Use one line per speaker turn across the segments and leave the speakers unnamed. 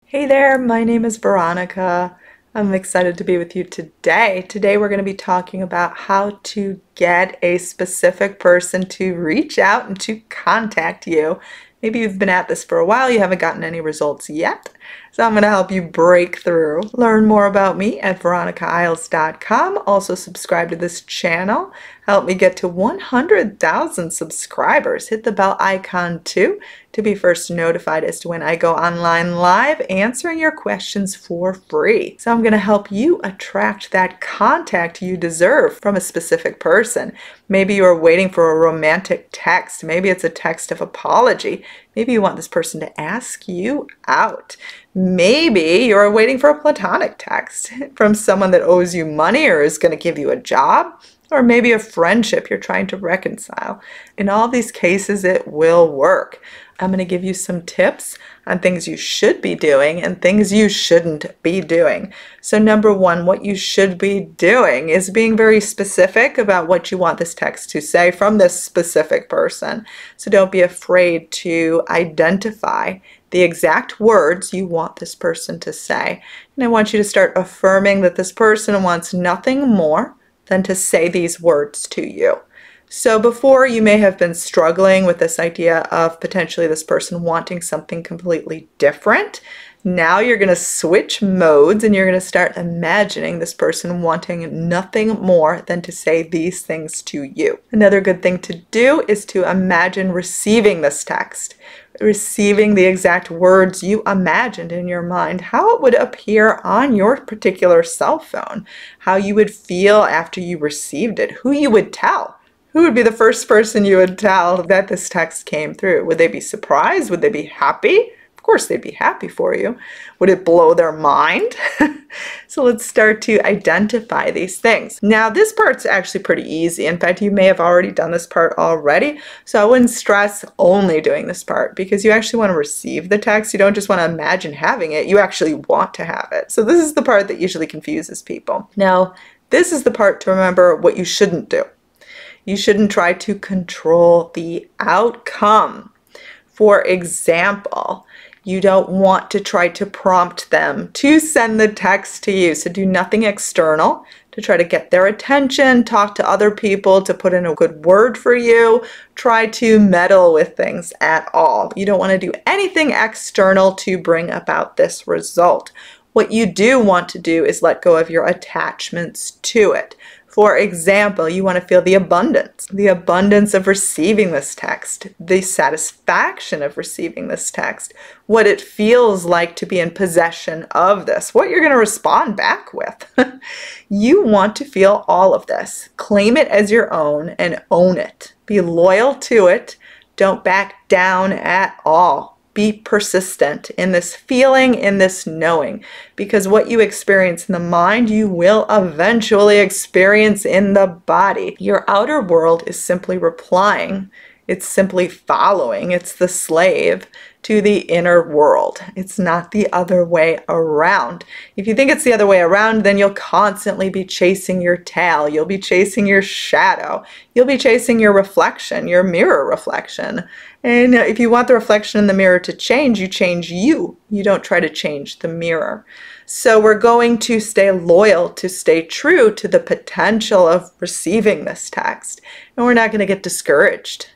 Hey there, my name is Veronica. I'm excited to be with you today. Today we're going to be talking about how to get a specific person to reach out and to contact you. Maybe you've been at this for a while, you haven't gotten any results yet. So I'm going to help you break through. Learn more about me at veronicaisles.com. Also subscribe to this channel. Help me get to 100,000 subscribers. Hit the bell icon too to be first notified as to when I go online live answering your questions for free. So I'm going to help you attract that contact you deserve from a specific person. Maybe you're waiting for a romantic text. Maybe it's a text of apology. Maybe you want this person to ask you out. Maybe you're waiting for a platonic text from someone that owes you money or is going to give you a job. Or maybe a friendship you're trying to reconcile. In all these cases, it will work. I'm going to give you some tips on things you should be doing and things you shouldn't be doing. So number one, what you should be doing is being very specific about what you want this text to say from this specific person. So don't be afraid to identify the exact words you want this person to say. And I want you to start affirming that this person wants nothing more than to say these words to you. So before, you may have been struggling with this idea of potentially this person wanting something completely different. Now you're going to switch modes and you're going to start imagining this person wanting nothing more than to say these things to you. Another good thing to do is to imagine receiving this text, receiving the exact words you imagined in your mind, how it would appear on your particular cell phone, how you would feel after you received it, who you would tell. Who would be the first person you would tell that this text came through? Would they be surprised? Would they be happy? Of course they'd be happy for you. Would it blow their mind? So let's start to identify these things. Now this part's actually pretty easy. In fact, you may have already done this part already. So I wouldn't stress only doing this part because you actually want to receive the text. You don't just want to imagine having it. You actually want to have it. So this is the part that usually confuses people. Now, this is the part to remember what you shouldn't do. You shouldn't try to control the outcome. For example, you don't want to try to prompt them to send the text to you. So do nothing external to try to get their attention, talk to other people to put in a good word for you, try to meddle with things at all. You don't want to do anything external to bring about this result. What you do want to do is let go of your attachments to it. For example, you want to feel the abundance of receiving this text, the satisfaction of receiving this text, what it feels like to be in possession of this, what you're going to respond back with. You want to feel all of this. Claim it as your own and own it. Be loyal to it. Don't back down at all. Be persistent in this feeling, in this knowing, because what you experience in the mind, you will eventually experience in the body. Your outer world is simply replying. It's simply following. It's the slave to the inner world. It's not the other way around. If you think it's the other way around, then you'll constantly be chasing your tail. You'll be chasing your shadow. You'll be chasing your reflection, your mirror reflection. And if you want the reflection in the mirror to change, you change you. You don't try to change the mirror. So we're going to stay loyal, to stay true to the potential of receiving this text. And we're not going to get discouraged.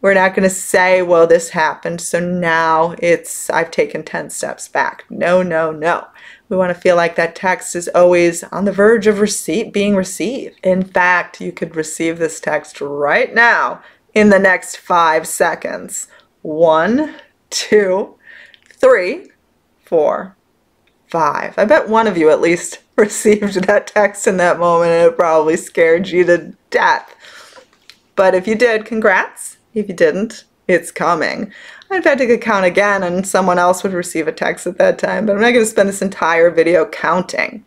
We're not going to say, well, this happened, so now I've taken 10 steps back. No, no, no. We want to feel like that text is always on the verge of being received. In fact, you could receive this text right now in the next 5 seconds. 1, 2, 3, 4, 5. I bet one of you at least received that text in that moment and it probably scared you to death. But if you did, congrats. If you didn't, it's coming. In fact, I could count again and someone else would receive a text at that time, but I'm not going to spend this entire video counting.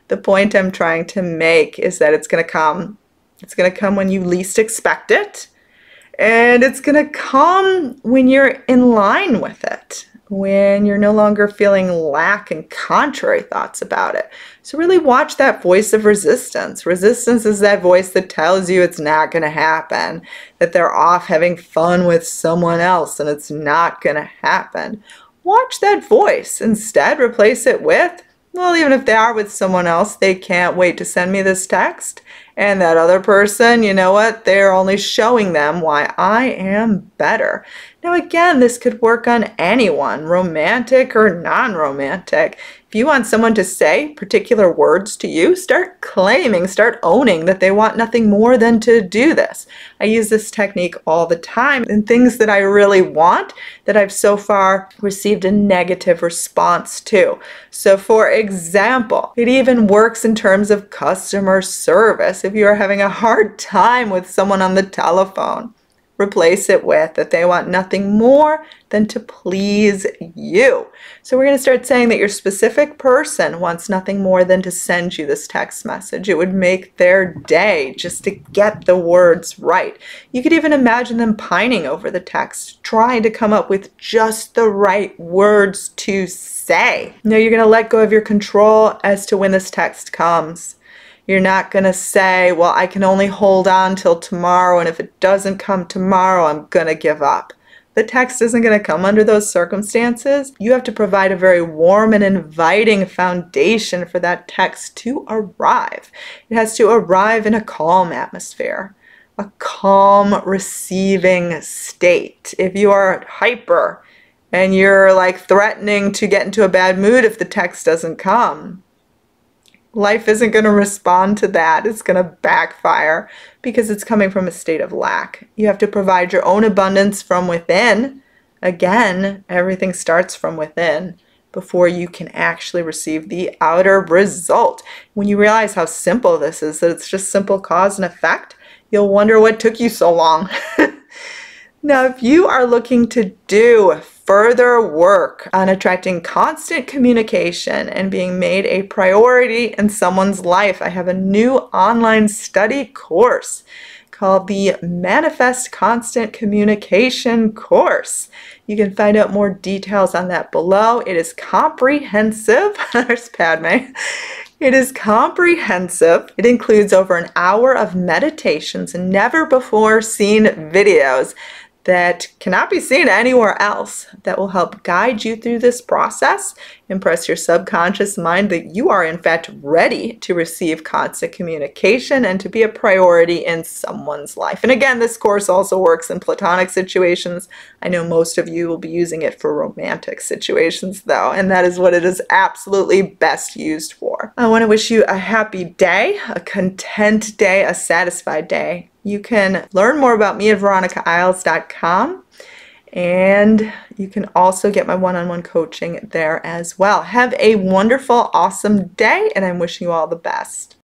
The point I'm trying to make is that it's going to come. It's going to come when you least expect it, and it's going to come when you're in line with it, when you're no longer feeling lack and contrary thoughts about it. So really watch that voice of resistance. Resistance is that voice that tells you it's not going to happen, that they're off having fun with someone else and it's not going to happen. watch that voice. Instead, replace it with, well, even if they are with someone else, they can't wait to send me this text. And that other person, you know what? They're only showing them why I am better. Now, again, this could work on anyone, romantic or non-romantic. If you want someone to say particular words to you, start claiming, start owning that they want nothing more than to do this. I use this technique all the time in things that I really want that I've so far received a negative response to. So for example, it even works in terms of customer service. If you are having a hard time with someone on the telephone, replace it with that they want nothing more than to please you. So we're going to start saying that your specific person wants nothing more than to send you this text message. It would make their day just to get the words right. You could even imagine them pining over the text, trying to come up with just the right words to say. Now you're going to let go of your control as to when this text comes. You're not going to say, well, I can only hold on till tomorrow, and if it doesn't come tomorrow, I'm going to give up. The text isn't going to come under those circumstances. You have to provide a very warm and inviting foundation for that text to arrive. It has to arrive in a calm atmosphere, a calm receiving state. If you are hyper and you're like threatening to get into a bad mood if the text doesn't come, life isn't going to respond to that. It's going to backfire because it's coming from a state of lack. You have to provide your own abundance from within. Again, everything starts from within before you can actually receive the outer result. When you realize how simple this is, that it's just simple cause and effect, you'll wonder what took you so long. Now, if you are looking to do further work on attracting constant communication and being made a priority in someone's life, I have a new online study course called the Manifest Constant Communication course. You can find out more details on that below. It is comprehensive. There's Padme. It is comprehensive. It includes over an hour of meditations and never before seen videos that cannot be seen anywhere else that will help guide you through this process, impress your subconscious mind that you are in fact ready to receive constant communication and to be a priority in someone's life. And again, this course also works in platonic situations. I know most of you will be using it for romantic situations though, and that is what it is absolutely best used for. I want to wish you a happy day, a content day, a satisfied day. You can learn more about me at veronicaisles.com, and you can also get my one-on-one coaching there as well. Have a wonderful, awesome day, and I'm wishing you all the best.